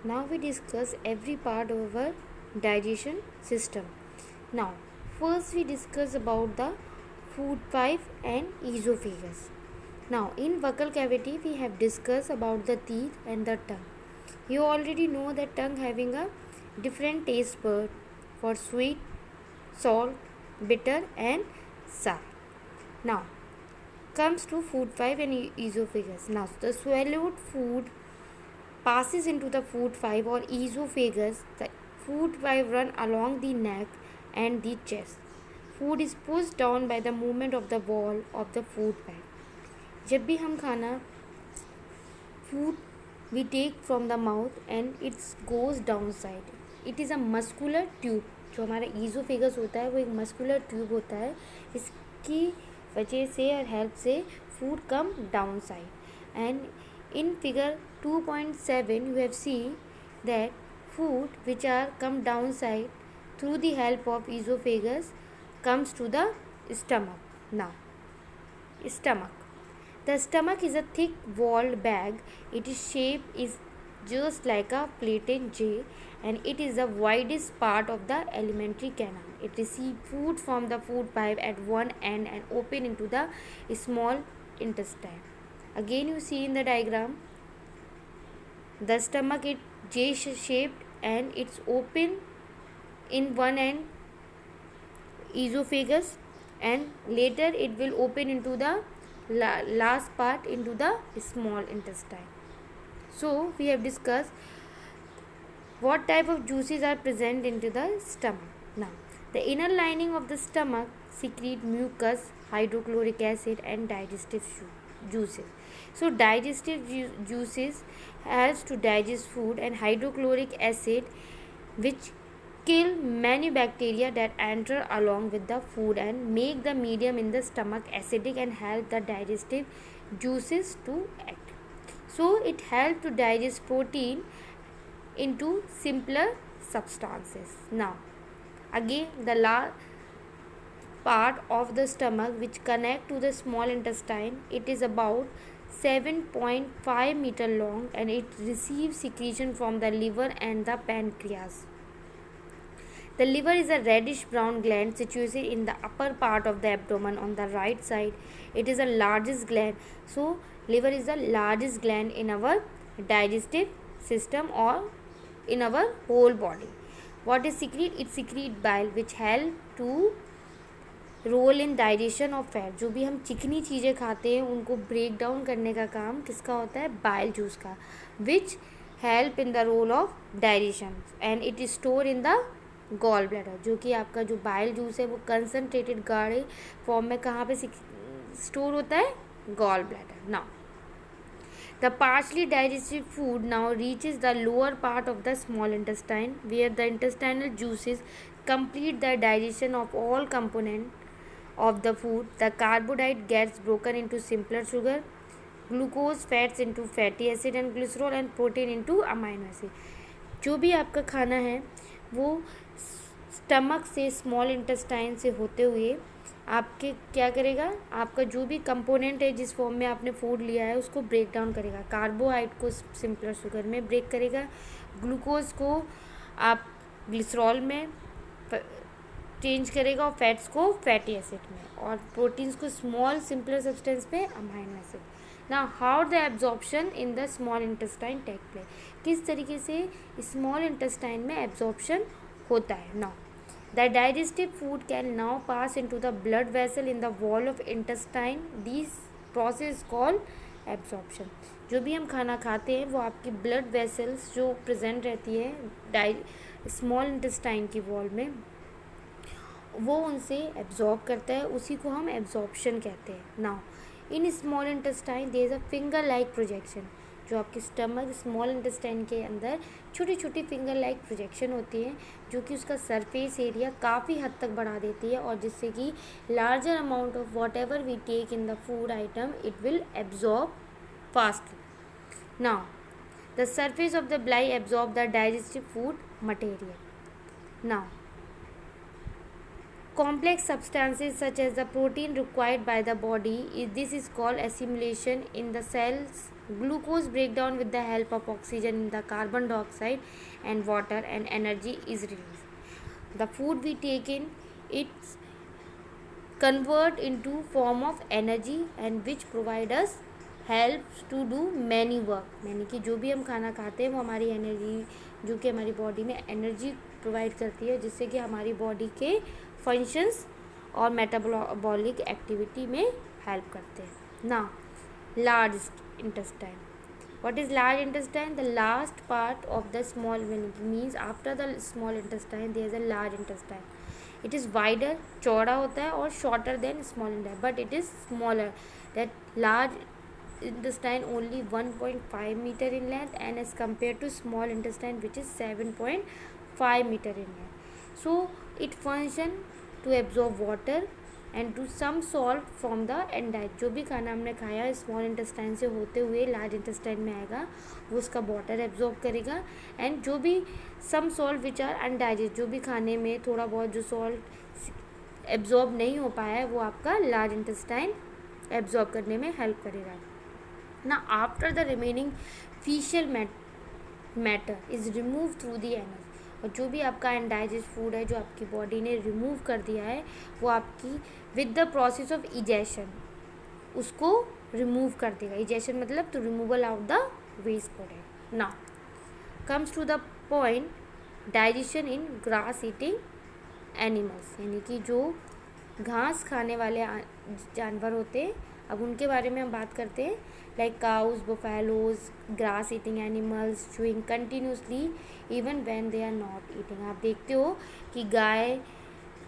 Now we discuss every part of our digestion system. Now, first we discuss about the food pipe and esophagus. Now, in buccal cavity we have discussed about the teeth and the tongue. You already know that tongue having a different taste bud for sweet, salt, bitter and sour. Now, comes to food pipe and esophagus. Now, the swallowed food passes into the food pipe or esophagus. The food pipe run along the neck and the chest. Food is pushed down by the movement of the wall of the food pipe. जब भी हम खाना food we take from the mouth and it goes downside. It is a muscular tube. जो हमारा esophagus होता है वो एक muscular tube होता है. इसकी वजह से और हेल्प से food come downside. And in figure 2.7 you have seen that food which are come downside through the help of esophagus comes to the stomach. Now, stomach. The stomach is a thick walled bag. Its shape is just like a plated J and it is the widest part of the alimentary canal. It receives food from the food pipe at one end and open into the small intestine. Again you see in the diagram the stomach is J shaped and it's open in one end esophagus and later it will open into the last part into the small intestine. So we have discussed what type of juices are present into the stomach. Now, the inner lining of the stomach secrete mucus, hydrochloric acid and digestive juices. So digestive juices helps to digest food and hydrochloric acid which kill many bacteria that enter along with the food and make the medium in the stomach acidic and help the digestive juices to act. So it helps to digest protein into simpler substances. Now, again the last part of the stomach which connect to the small intestine, it is about 7.5 meter long and it receives secretion from the liver and the pancreas. The liver is a reddish brown gland situated in the upper part of the abdomen on the right side. It is the largest gland. So, liver is the largest gland in our digestive system or in our whole body. What is secrete? It secrete bile which help to role in digestion of fat. जो भी हम चिकनी चीज़ें खाते हैं उनको break down करने का काम किसका होता है? बाइल जूस का, which help in the role of digestion and it is store in the gall bladder. जो कि आपका जो बाइल जूस है वो कंसनट्रेटेड गाढ़े फॉर्म में कहाँ पे स्टोर होता है? Gall bladder. Now the partially digested food now reaches the lower part of the small intestine where the intestinal juices complete the digestion of all components of the food. The carbohydrate gets broken into simpler sugar, glucose, fats into fatty acid and glycerol and protein into amino acid. जो भी आपका खाना है वो stomach से small intestine से होते हुए आपके क्या करेगा? आपका जो भी कंपोनेंट है जिस फॉर्म में आपने फूड लिया है उसको ब्रेक डाउन करेगा. कार्बोहाइड्रेट को सिंपलर शुगर में ब्रेक करेगा, ग्लूकोज को आप ग्लिसरॉल में चेंज करेगा और फैट्स को फैटी एसिड में और प्रोटीन्स को स्मॉल सिंपलर सब्सटेंस पे amino acid. Now how the absorption in the small intestine take place. किस तरीके से स्मॉल इंटेस्टाइन में एब्जॉर्प्शन होता है? Now the digestive food can now pass into the blood vessel in the wall of intestine. This process is called absorption. जो भी हम खाना खाते हैं वो आपकी ब्लड वेसल्स जो प्रेजेंट रहती है स्मॉल इंटेस्टाइन की वॉल में वो उनसे एब्जॉर्ब करता है, उसी को हम एब्जॉर्प्शन कहते हैं. Now in small intestine there is a finger like projection. जो आपके स्टमक स्मॉल इंटेस्टाइन के अंदर छोटी छोटी फिंगर लाइक प्रोजेक्शन होती है जो कि उसका सरफेस एरिया काफ़ी हद तक बढ़ा देती है और जिससे कि larger amount of whatever we take in the food item it will absorb fastly. Now the surface of the ब्लाई absorb the digestive food material. Now complex substances such as the protein required by the body this is called assimilation in the cells Glucose break down with the help of oxygen in the carbon dioxide and water, and energy is released. The food we take in, it's convert into form of energy and which provide us helps to do many work. यानी कि जो भी हम खाना खाते हैं वो हमारी एनर्जी, जो कि हमारी बॉडी में एनर्जी प्रोवाइड करती है, जिससे कि हमारी बॉडी के फंक्शंस और मेटाबॉलिक एक्टिविटी में हेल्प करते हैं ना. Large intestine. What is large intestine? The last part of the small, means after the small intestine there is a large intestine. It is wider, चौड़ा होता है, और shorter than small intestine, but it is smaller. That large intestine only 1.5 meter in length, and as compared to small intestine which is 7.5 meter in length. So it function to absorb water and to some salt from the एंडाइट. जो भी खाना हमने खाया small intestine से होते हुए large intestine में आएगा, वो उसका वाटर एब्जॉर्ब करेगा. एंड जो भी सम सॉल्ट विच आर अनडाइजेस्ट, जो भी खाने में थोड़ा बहुत जो सॉल्ट एब्जॉर्ब नहीं हो पाया है, वो आपका लार्ज इंटेस्टाइन एब्जॉर्ब करने में हेल्प करेगा ना. After the remaining faecal matter is remove through the anus. और जो भी आपका अनडाइजेस्ट फूड है जो आपकी बॉडी ने रिमूव कर दिया है, वो आपकी with the process of egestion उसको रिमूव कर देगा. इजेशन मतलब तो removal out the waste product. Now comes to the point digestion in grass eating animals. यानी कि जो घास खाने वाले जानवर होते हैं, अब उनके बारे में हम बात करते हैं. Like cows, buffaloes, grass eating animals chewing continuously even when they are not eating. आप देखते हो कि गाय,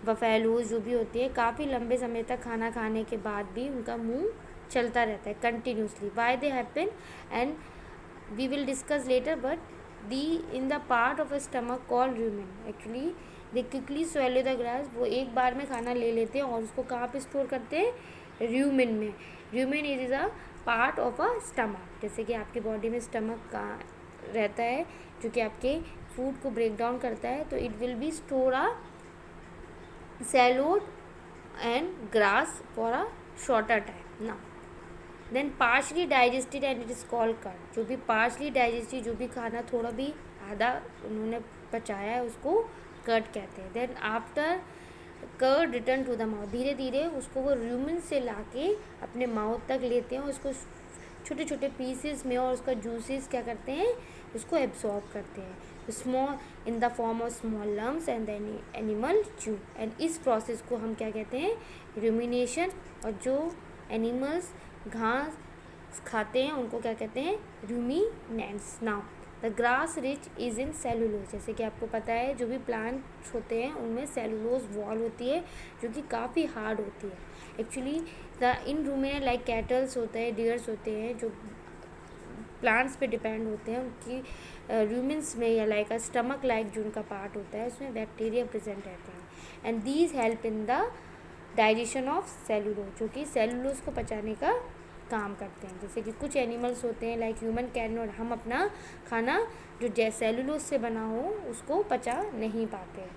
बफेलोज जो भी होती है, काफ़ी लंबे समय तक खाना खाने के बाद भी उनका मुंह चलता रहता है continuously. Why they happen and we will discuss later, but the in the part of a stomach called rumen. Actually they quickly swallow the grass. वो एक बार में खाना ले लेते हैं और उसको कहाँ पे स्टोर करते हैं? रूमेन में. Rumen is a part of a stomach. जैसे कि आपकी बॉडी में स्टमक का रहता है जो कि आपके फूड को ब्रेक डाउन करता है, तो it will be store a सैलोड and grass for a shorter time ना. Then partially digested and it is called curd. जो भी पार्शली डाइजेस्टेड, जो भी खाना थोड़ा भी आधा उन्होंने पचाया है, उसको कर्ड कहते हैं. Then after curd return to the mouth. धीरे धीरे उसको वो रूमेन से लाके अपने माउथ तक लेते हैं और उसको छोटे छोटे पीसेस में, और उसका जूसेस क्या करते हैं? उसको एब्जॉर्ब करते हैं small in the form of small lumps and then animal chew. And इस प्रोसेस को हम क्या कहते हैं? रूमिनेशन. और जो एनिमल्स घास खाते हैं उनको क्या कहते हैं? Ruminants. Now the grass rich is in cellulose. जैसे कि आपको पता है जो भी प्लांट्स होते हैं उनमें सेलुलोज वॉल होती है जो कि काफ़ी हार्ड होती है. Actually the in ruminant like kettles होते हैं, डियर्स होते हैं, जो प्लांट्स पे डिपेंड होते हैं, उनकी रूमेंस में या लाइक स्टमक लाइक जो उनका पार्ट होता है उसमें बैक्टीरिया प्रेजेंट रहते हैं. And these help in the digestion of cellulose, जो कि सेलुलोज को पचाने का काम करते हैं. जैसे कि कुछ एनिमल्स होते हैं लाइक ह्यूमन कैन नॉट, हम अपना खाना जो सेलुलोज से बना हो उसको पचा नहीं पाते हैं.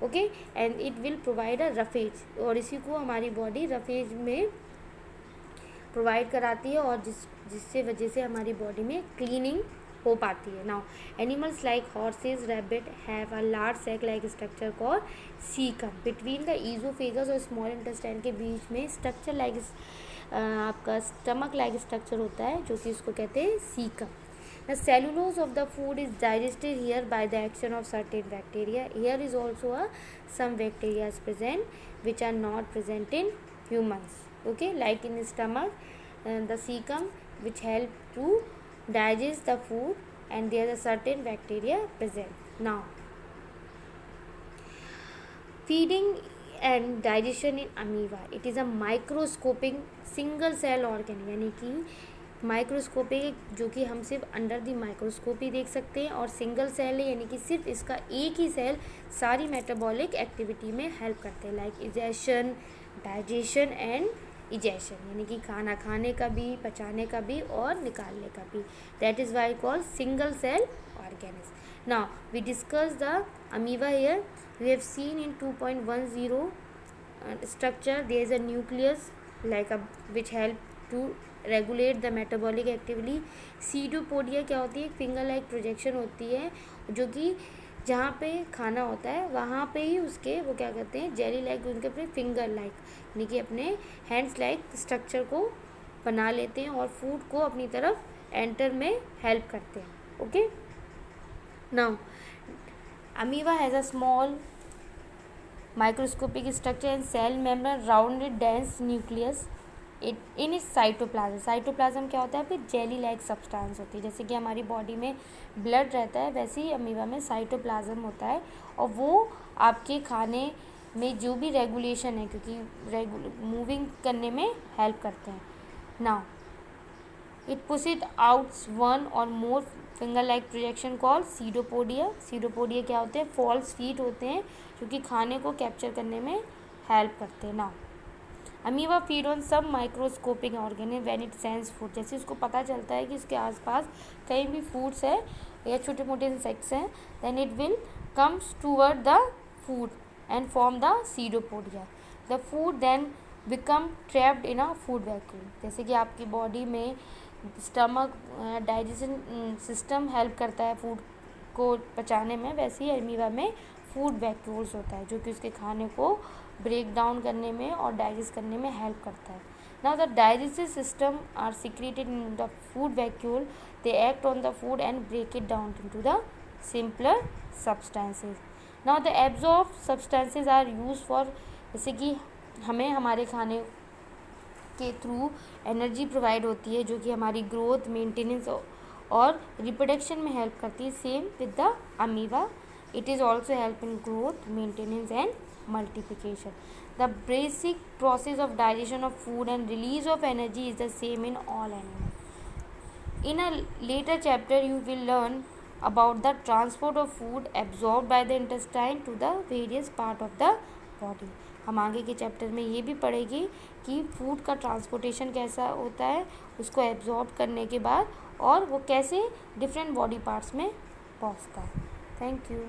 Okay, and it will provide a roughage. और इसी को हमारी बॉडी रफेज में प्रोवाइड कराती है, और जिससे वजह से हमारी बॉडी में क्लीनिंग हो पाती है. Now animals like horses, rabbit have a large sac like structure called caecum. Between the oesophagus और स्मॉल इंटेस्टाइन के बीच में स्ट्रक्चर लाइक आपका स्टमक लाइक स्ट्रक्चर होता है जो कि इसको कहते हैं caecum. The cellulose of the food is digested here by the action of certain bacteria. Here is also some bacteria is present which are not present in humans. Okay, like in stomach, the cecum which help to digest the food, and there are certain bacteria present. Now feeding and digestion in amoeba. It is a microscopic single cell organ. यानी कि microscopic जो कि हम सिर्फ under the microscopy देख सकते हैं, और सिंगल सेल है यानी कि सिर्फ इसका एक ही सेल सारी मेटाबॉलिक एक्टिविटी में हेल्प करते हैं, like egestion, digestion and egestion. यानी कि खाना खाने का भी, पचाने का भी और निकालने का भी. That is why called single cell organism. Now we discuss the amoeba here. We have seen in 2.10 structure there is a nucleus like a which help to regulate the metabolic activity. Pseudopodia क्या होती है, एक finger like projection होती है जो कि जहाँ पे खाना होता है वहाँ पे ही उसके वो क्या करते हैं, जेली लाइक उनके अपने फिंगर लाइक यानी कि अपने हैंड्स लाइक स्ट्रक्चर को बना लेते हैं और फूड को अपनी तरफ एंटर में हेल्प करते हैं। Okay, now amoeba has a small microscopic structure and cell membrane rounded dense nucleus in its cytoplasm. Cytoplasm क्या होता है, आपकी जेली लाइक सब्सटेंस होती है। जैसे कि हमारी बॉडी में ब्लड रहता है वैसे ही अमीबा में साइटोप्लाज्म होता है और वो आपके खाने में जो भी रेगुलेशन है क्योंकि मूविंग करने में हेल्प करते हैं। Now it pushed out one or more finger like projection call pseudopodia. Pseudopodia क्या होते हैं, फॉल्स फीट होते हैं जो कि खाने को कैप्चर करने में हेल्प करते हैं। नाउ अमीबा फीड ऑन सब microscopic organism when it sense food. जैसे उसको पता चलता है कि इसके आसपास कहीं भी फूड्स है या छोटे मोटे इंसेक्ट्स हैं, then it will comes toward the food and form the pseudopodia. The food then become trapped in a food vacuum. जैसे कि आपकी बॉडी में स्टमक डाइजेशन सिस्टम हेल्प करता है फूड को पचाने में, वैसे ही अमीबा में फूड वैक्यूल्स होता है जो कि उसके खाने को ब्रेक डाउन करने में और डाइजेस्ट करने में हेल्प करता है। Now the digestive system are secreted in the food vacuole, they act on the food and break it down into the simpler substances. Now the absorb substances are use for, जैसे कि हमें हमारे खाने के through energy provide होती है जो कि हमारी ग्रोथ, मेंटेनेंस और रिप्रोडक्शन में हेल्प करती है। Same with the amoeba, it is also help in growth, maintenance and multiplication. The basic process of digestion of food and release of energy is the same in all animals. In a later chapter you will learn about the transport of food absorbed by the intestine to the various part of the body. हम आगे के chapter में ये भी पढ़ेंगे कि food का transportation कैसा होता है उसको एब्जॉर्ब करने के बाद और वो कैसे डिफरेंट बॉडी पार्ट्स में पहुंचता है। Thank you.